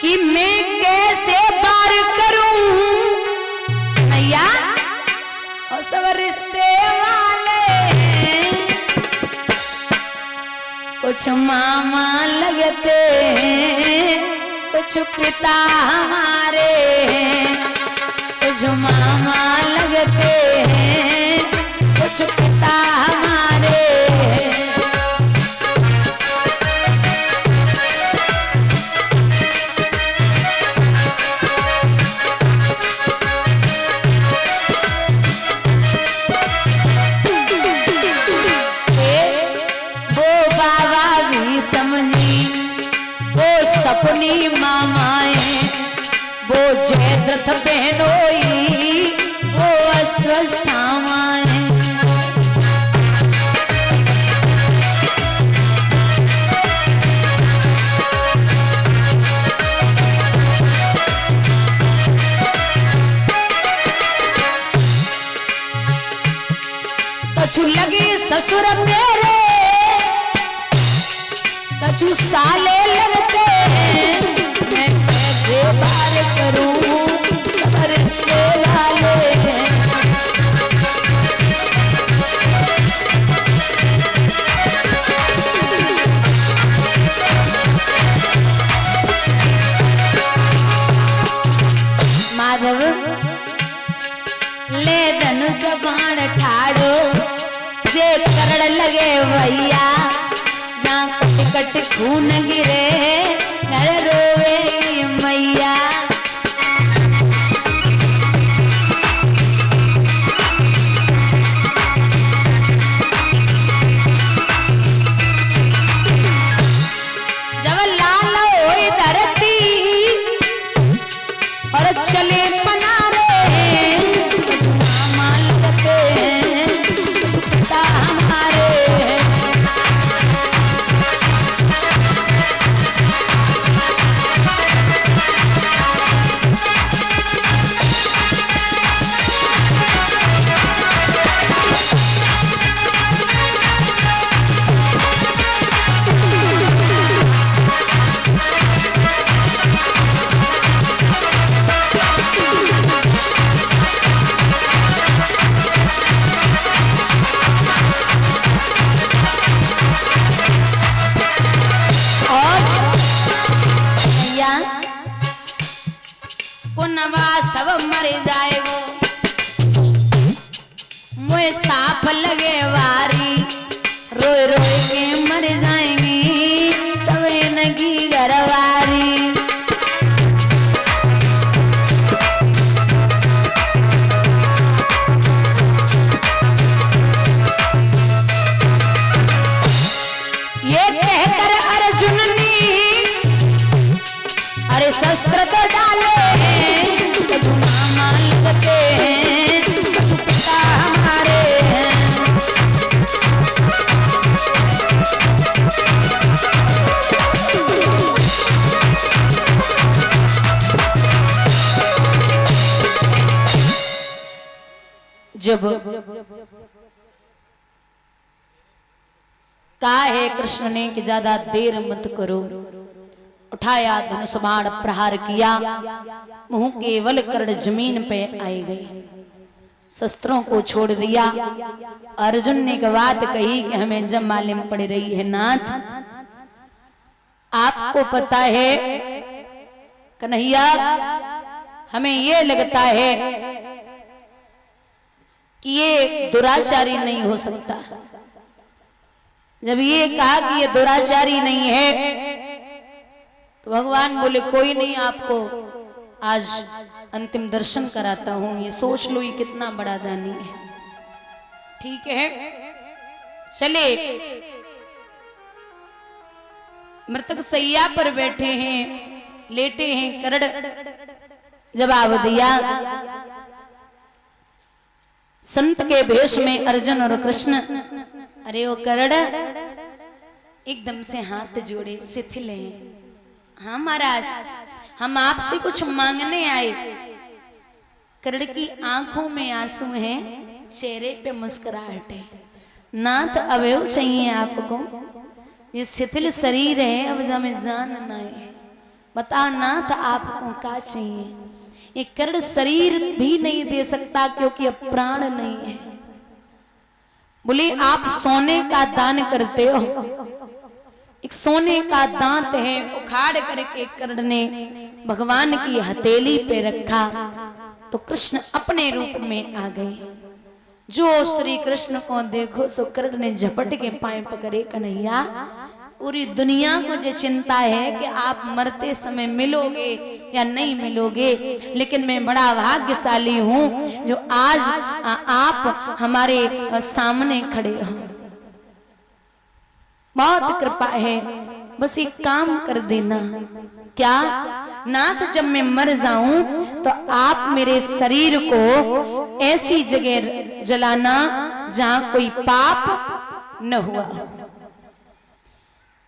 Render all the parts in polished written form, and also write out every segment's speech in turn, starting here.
कि मैं कैसे पार करूं नैया और सब रिश्ते वाले कुछ मामा लगते कुछ पिता हमारे कुछ मामा लगते कुछ पिता हमारे अपनी मामाएं वो जयद्रथ बहनोई वो अस्वस्थामाएं कछु लगे ससुर मेरे कछु साले लगते मैं कैसे पार करूं कबर से लाले माधव ले धनुष बाण ठाड़ो जे करड़ लगे भैया कट खून गिरे नर रोवे मैया जब लाल होई धरती और चले पनारे मामा लगते पिता हमारे सब मर जाएगो मुझे सांप लगे वारी रोए रोए के मर जाएंगी सब नगी घरवारी ये कहकर अर्जुन ने अरे शस्त्र तो डाले मामा लगते हैं पिता हमारे जब कहा है कृष्ण ने कि ज्यादा देर मत करो उठाया धनुष बाण प्रहार किया मुंह केवल कर्ण जमीन पे आई गई शस्त्रों को छोड़ दिया अर्जुन ने एक बात कही कि हमें जब मालूम पड़ रही है नाथ आपको पता है कन्हैया हमें ये लगता है कि ये दुराचारी नहीं हो सकता जब ये कहा कि ये दुराचारी नहीं है तो भगवान बोले कोई नहीं आपको आज अंतिम दर्शन कराता हूं ये सोच लो ये कितना बड़ा दानी है ठीक है चले मृतक सैया पर बैठे हैं लेटे हैं कर्ण जवाब दिया संत के भेष में अर्जुन और कृष्ण अरे वो कर्ण एकदम से हाथ जोड़े शिथिल हैं हाँ महाराज हम आपसे कुछ मांगने आए कर्ण की आंखों में आंसू हैं चेहरे पे मुस्कुराहट है नाथ अवयव चाहिए आपको ये शिथिल शरीर है अब हमें जान ना है बता नाथ आपको क्या चाहिए। ये कर्ण शरीर भी नहीं दे सकता क्योंकि अब प्राण नहीं है। बोले आप सोने का दान करते हो, एक सोने का दांत है, उखाड़ करके कर्ण ने भगवान की हथेली पे रखा तो कृष्ण अपने रूप में आ गए। जो श्री कृष्ण को देखो सो कर्ण ने झपट के पाए पकड़े, कन्हैया पूरी दुनिया को जो चिंता है कि आप मरते समय मिलोगे या नहीं मिलोगे, लेकिन मैं बड़ा भाग्यशाली हूं जो आज आप हमारे सामने खड़े हो। बहुत कृपा है, बस एक काम कर देना। क्या नाथ, जब मैं मर जाऊं तो आप मेरे शरीर को ऐसी जगह जलाना जहां कोई पाप न हुआ।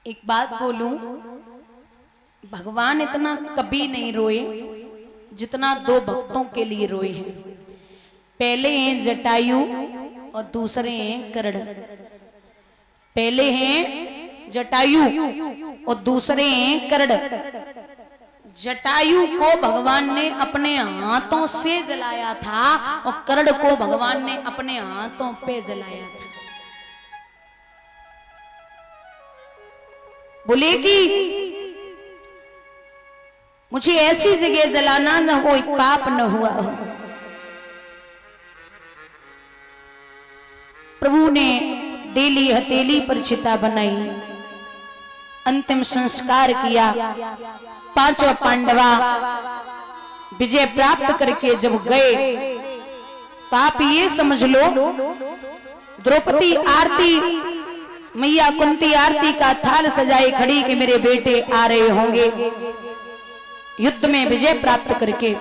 एक बात बोलूं, भगवान इतना कभी नहीं रोए जितना दो भक्तों के लिए रोए हैं। पहले हैं जटायु और दूसरे हैं कर्ण। पहले हैं जटायु और दूसरे हैं कर्ण। जटायु को भगवान ने अपने हाथों से जलाया था और कर्ण को भगवान ने अपने हाथों पे जलाया था। बोलेगी मुझे ऐसी जगह जलाना जहां कोई पाप न हुआ हो। प्रभु ने डेली हथेली पर चिता बनाई, अंतिम संस्कार किया। पांचों पांडवा विजय प्राप्त करके जब गए तो आप ये समझ लो, द्रौपदी आरती, मैया कुंती आरती का थाल सजाए खड़ी कि मेरे बेटे आ रहे होंगे युद्ध में विजय प्राप्त करके।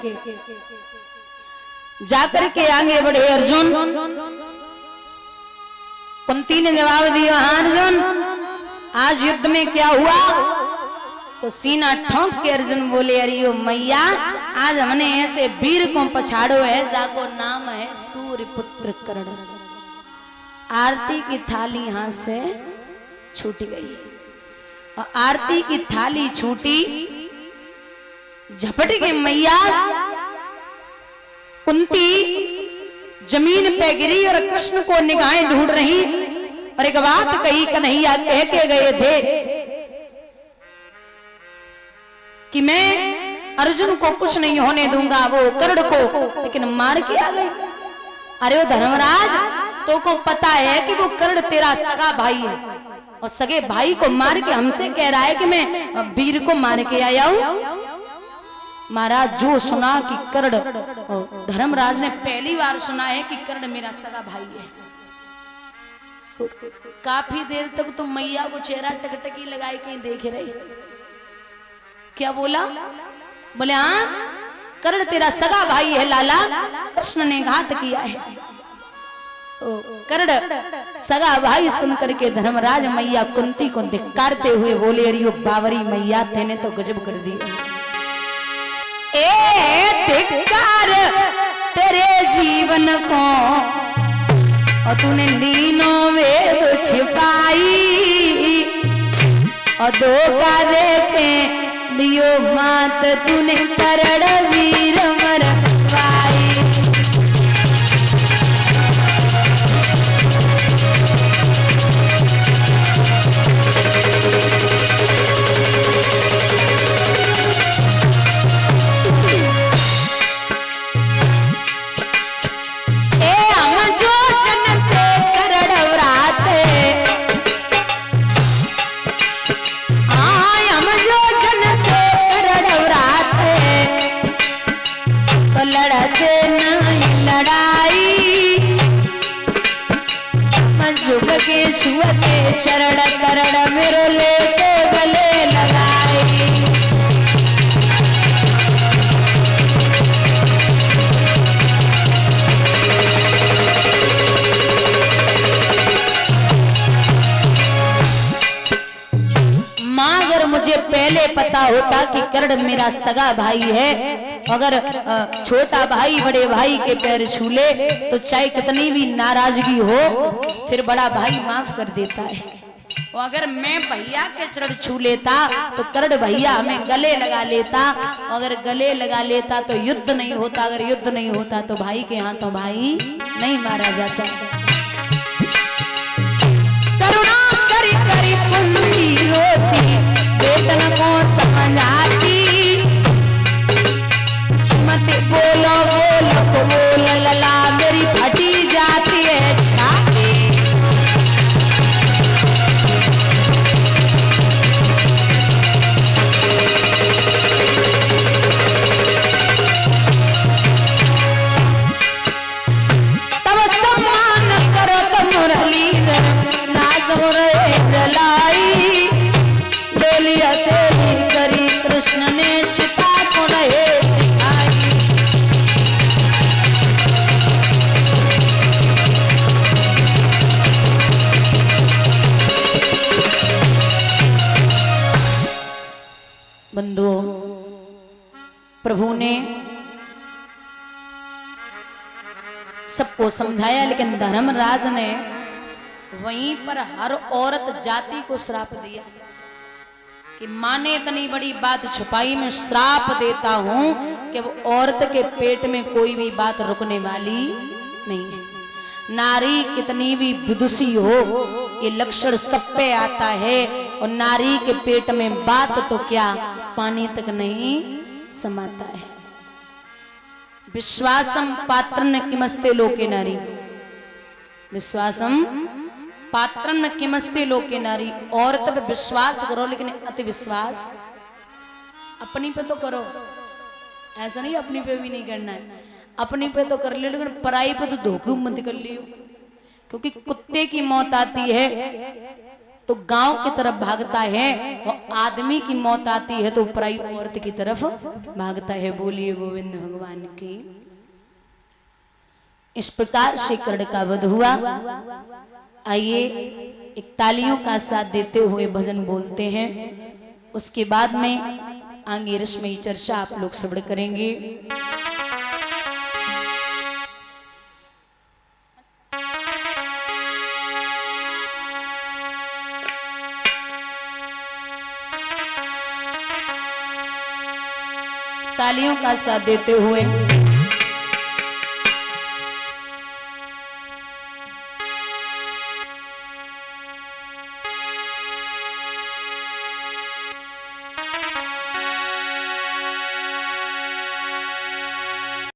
जाकर के आगे बढ़े अर्जुन। कुंती ने जवाब दिया, हाँ अर्जुन, आज युद्ध में क्या हुआ? तो सीना ठोंक के अर्जुन बोले, अरे ओ मैया, आज हमने ऐसे वीर को पछाड़ो है जाको नाम है सूर्य पुत्र कर्ण। आरती की थाली हाथ से छूट गई और आरती की थाली छूटी, झपट के मैया कुंती जमीन पे गिरी और कृष्ण को निगाहें ढूंढ रही और एक बात कही, कन्हैया कह के गए थे कि मैं अर्जुन को कुछ नहीं होने दूंगा, वो कर्ण को, लेकिन मार के आ गए। अरे धर्मराज, तो को पता है कि वो कर्ण तेरा सगा भाई है और सगे भाई को मार के हमसे कह रहा है कि मैं वीर को मार के आया हूं। महाराज जो सुना कि कर्ण, धर्मराज ने पहली बार सुना है कि कर्ण मेरा सगा भाई है। काफी देर तक तो मैया को चेहरा टकटकी लगाए कहीं देख रहे। क्या बोला? बोले हाँ, कर्ण तेरा सगा भाई है लाला, कृष्ण ने घात किया है। तो कर्ण सगा भाई सुनकर के धर्मराज मैया कुंती को धिक्कारते हुए बोले, अरे बावरी मैया, तेने तो गजब कर दिया। ए धिक्कार तेरे जीवन को, और तूने लीनों वेद छिपाई और धोखा देखे दियो मात, तूने कर्ण वीर मरवाई। के छुअते चरण करण मेरो लेके गले लगाई। मां, अगर मुझे पहले पता होता कि कर्ण मेरा सगा भाई है, अगर छोटा भाई बड़े भाई के पैर छू ले तो चाहे कितनी भी नाराजगी हो फिर बड़ा भाई माफ कर देता है। और अगर मैं भैया के चरण छू लेता तो कर्ण भैया हमें गले लगा लेता, और अगर गले लगा लेता तो युद्ध नहीं होता, अगर युद्ध नहीं होता तो भाई के हाथों भाई नहीं मारा जाता। करुणा करी करी कुंती रोती, बेटन को समझाती, मत बोलो बोलो को बोल लला, मेरी फटी जाती है छाती। तब सम्मान करो तो मुरलीधर, नाच रे जलाई, डोलिया तेरी करी कृष्ण ने चिता को रहे सिखाई। बंधुओं, प्रभु ने सबको समझाया, लेकिन धर्मराज ने वहीं पर हर औरत जाति को श्राप दिया कि माँ ने इतनी बड़ी बात छुपाई, मैं श्राप देता हूं कि वो औरत के पेट में कोई भी बात रुकने वाली नहीं है। नारी कितनी भी विदुषी हो, ये लक्षण सब पे आता है, और नारी के पेट में बात तो क्या पानी तक नहीं समाता है। विश्वासम पात्रन किमस्ते लोके नारी, विश्वासम पात्रन किमस्ते लोके नारी। औरत पे विश्वास करो, लेकिन अति विश्वास अपनी पे तो करो, ऐसा नहीं अपनी पे भी नहीं करना है। अपनी पे तो कर ले, लेकिन पराई पे तो धोखे मत कर लियो, क्योंकि कुत्ते की मौत आती है तो गांव की तरफ भागता है, और आदमी की मौत आती है तो पराई औरत की तरफ भागता है। बोलिए गोविंद भगवान की। इस प्रकार से कर्ण का वध हुआ। आइए एक तालियों का साथ देते हुए भजन बोलते हैं, उसके बाद में आगे रश्मि चर्चा आप लोग श्रवण करेंगे। तालियों का साथ देते हुए